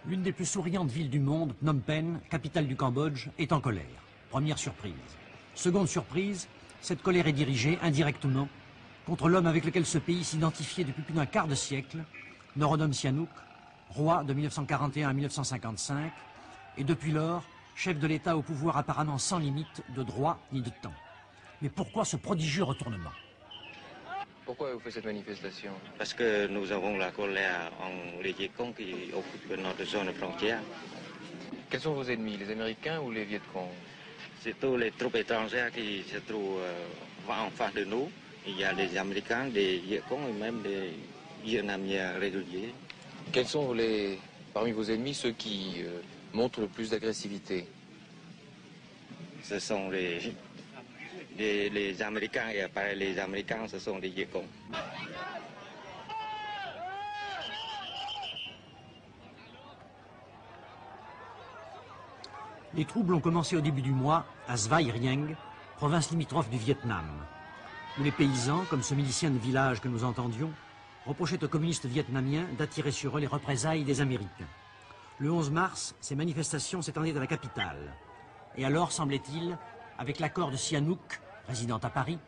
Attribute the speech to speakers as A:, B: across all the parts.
A: L'une des plus souriantes villes du monde, Phnom Penh, capitale du Cambodge, est en colère. Première surprise. Seconde surprise, cette colère est dirigée, indirectement, contre l'homme avec lequel ce pays s'identifiait depuis plus d'un quart de siècle, Norodom Sihanouk, roi de 1941 à 1955, et depuis lors, chef de l'État au pouvoir apparemment sans limite de droit ni de temps. Mais pourquoi ce prodigieux retournement?
B: Pourquoi vous faites cette manifestation?
C: Parce que nous avons la colère en les Vietcong qui occupent notre zone frontière.
B: Quels sont vos ennemis, les Américains ou les Vietcong?
C: C'est tous les troupes étrangères qui se trouvent en face de nous. Il y a des Américains, des Vietcong et même des Vietnamiens réguliers.
B: Quels sont parmi vos ennemis ceux qui montrent le plus d'agressivité?
C: Ce sont les Américains et après les Américains, ce sont les Vietcong.
A: Les troubles ont commencé au début du mois à Svay Rieng, province limitrophe du Vietnam, où les paysans, comme ce milicien de village que nous entendions, reprochaient aux communistes vietnamiens d'attirer sur eux les représailles des Américains. Le 11 mars, ces manifestations s'étendaient à la capitale. Et alors, semblait-il, avec l'accord de Sihanouk, résident à Paris,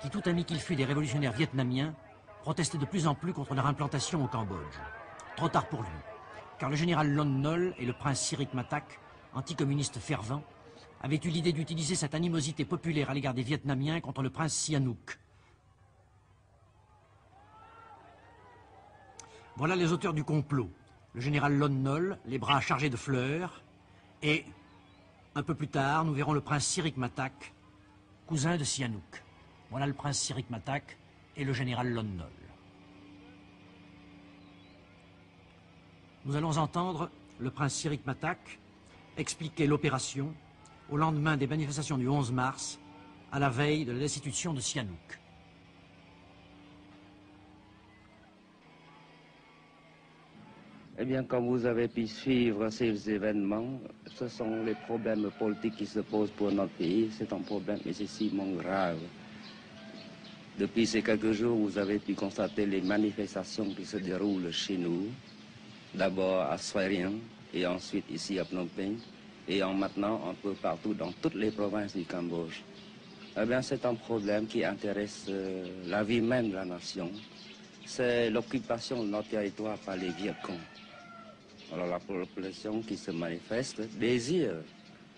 A: qui tout ami qu'il fut des révolutionnaires vietnamiens, protestait de plus en plus contre leur implantation au Cambodge. Trop tard pour lui, car le général Lon Nol et le prince Sirik Matak, anticommunistes fervents, avaient eu l'idée d'utiliser cette animosité populaire à l'égard des Vietnamiens contre le prince Sihanouk. Voilà les auteurs du complot. Le général Lon Nol, les bras chargés de fleurs, et, un peu plus tard, nous verrons le prince Sirik Matak, cousin de Sihanouk. Voilà le prince Sirik Matak et le général Lon Nol. Nous allons entendre le prince Sirik Matak expliquer l'opération au lendemain des manifestations du 11 mars, à la veille de la destitution de Sihanouk.
D: Eh bien, comme vous avez pu suivre ces événements, ce sont les problèmes politiques qui se posent pour notre pays. C'est un problème excessivement grave. Depuis ces quelques jours, vous avez pu constater les manifestations qui se déroulent chez nous. D'abord à Svay Rieng et ensuite ici à Phnom Penh et maintenant un peu partout dans toutes les provinces du Cambodge. Eh bien, c'est un problème qui intéresse la vie même de la nation. C'est l'occupation de notre territoire par les Vietcong. Alors la population qui se manifeste désire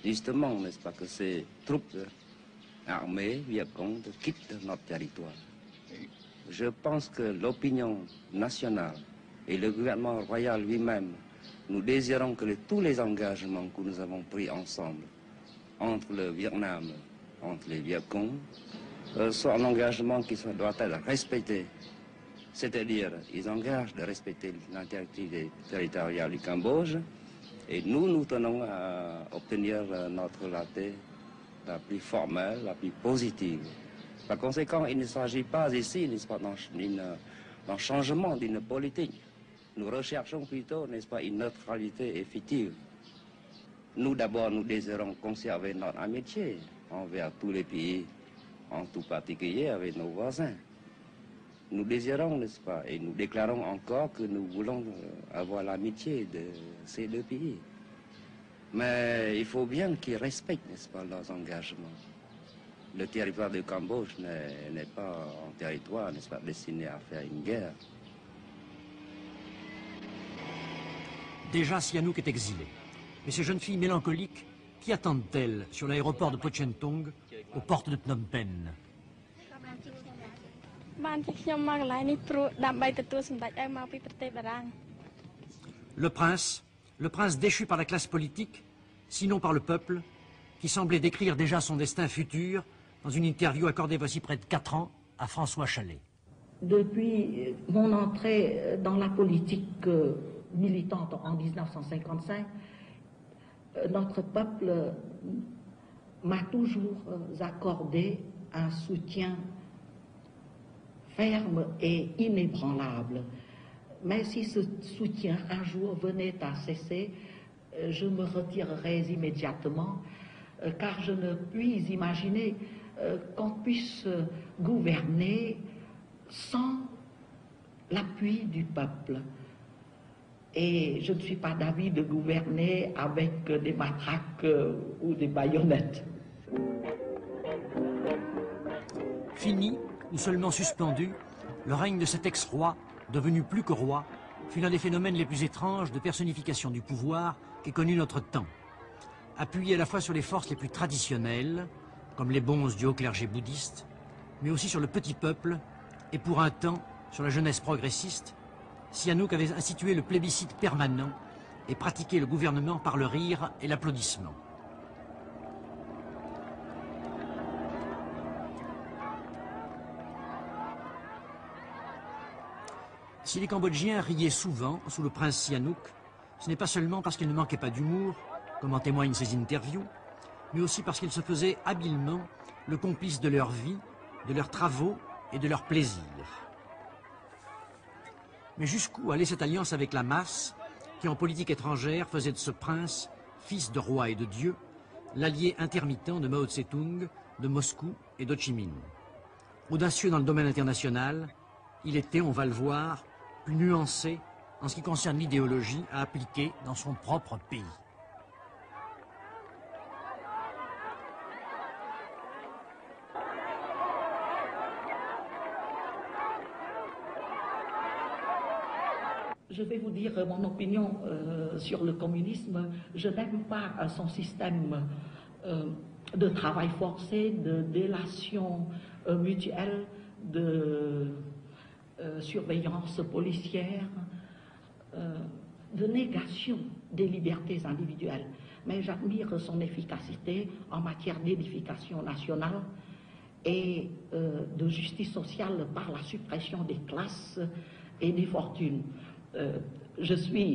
D: justement, n'est-ce pas, que ces troupes armées Vietcong quittent notre territoire. Je pense que l'opinion nationale et le gouvernement royal lui-même, nous désirons que tous les engagements que nous avons pris ensemble entre le Vietnam, entre les Vietcong, soient un engagement qui doit être respecté. C'est-à-dire, ils engagent de respecter l'intégrité territoriale du Cambodge et nous tenons à obtenir notre laté la plus formelle, la plus positive. Par conséquent, il ne s'agit pas ici, n'est-ce pas, d'un changement d'une politique. Nous recherchons plutôt, n'est-ce pas, une neutralité effective. Nous, d'abord, nous désirons conserver notre amitié envers tous les pays, en tout particulier avec nos voisins. Nous désirons, n'est-ce pas, et nous déclarons encore que nous voulons avoir l'amitié de ces deux pays. Mais il faut bien qu'ils respectent, n'est-ce pas, leurs engagements. Le territoire du Cambodge n'est pas un territoire, n'est-ce pas, destiné à faire une guerre.
A: Déjà, Sihanouk est exilé. Mais ces jeunes filles mélancoliques, qui attendent-elles sur l'aéroport de Pochentong, aux portes de Phnom Penh? Le prince déchu par la classe politique, sinon par le peuple, qui semblait décrire déjà son destin futur dans une interview accordée voici près de 4 ans à François Chalet.
E: Depuis mon entrée dans la politique militante en 1955, notre peuple m'a toujours accordé un soutien ferme et inébranlable. Mais si ce soutien un jour venait à cesser, je me retirerais immédiatement, car je ne puis imaginer qu'on puisse gouverner sans l'appui du peuple. Et je ne suis pas d'avis de gouverner avec des matraques ou des baïonnettes.
A: Fini, ou seulement suspendu, le règne de cet ex-roi, devenu plus que roi, fut l'un des phénomènes les plus étranges de personnification du pouvoir qu'ait connu notre temps. Appuyé à la fois sur les forces les plus traditionnelles, comme les bonzes du haut clergé bouddhiste, mais aussi sur le petit peuple, et pour un temps sur la jeunesse progressiste, Sihanouk avait institué le plébiscite permanent et pratiqué le gouvernement par le rire et l'applaudissement. Si les Cambodgiens riaient souvent sous le prince Sihanouk, ce n'est pas seulement parce qu'il ne manquait pas d'humour, comme en témoignent ses interviews, mais aussi parce qu'il se faisait habilement le complice de leur vie, de leurs travaux et de leurs plaisirs. Mais jusqu'où allait cette alliance avec la masse, qui en politique étrangère faisait de ce prince, fils de roi et de Dieu, l'allié intermittent de Mao Tse-tung, de Moscou et d'Ho Chi Minh. Audacieux dans le domaine international, il était, on va le voir, plus nuancé en ce qui concerne l'idéologie à appliquer dans son propre pays.
E: Je vais vous dire mon opinion sur le communisme. Je n'aime pas son système de travail forcé, de délation mutuelle, de surveillance policière, de négation des libertés individuelles. Mais j'admire son efficacité en matière d'édification nationale et de justice sociale par la suppression des classes et des fortunes. Je suis